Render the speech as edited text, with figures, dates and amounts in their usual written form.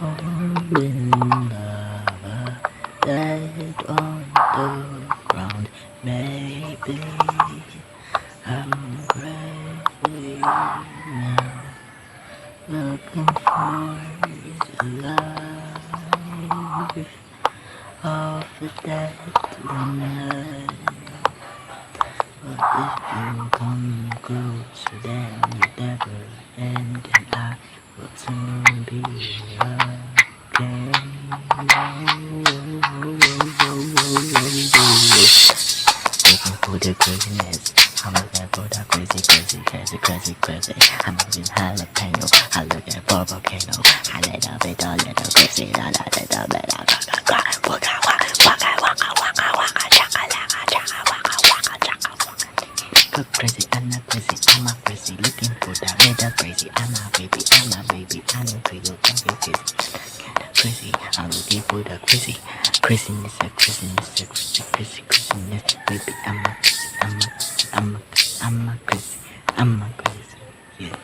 all in lava dead on the ground. Maybe I'm crazy now, looking for the life of the dead night. But if you come closer, then you never end, and I will soon be again. Looking for the craziness. I'm looking for the crazy. I'm looking jalapeno. I look at for volcano. I let a little crazy. I let a bit of Look crazy, I'm not crazy, I'm not crazy. Looking for that little crazy. I'm a baby, I know crazy, don't be crazy. I'm looking for the craziness, craziness, baby. I'm a crazy, I'm a crazy, yeah.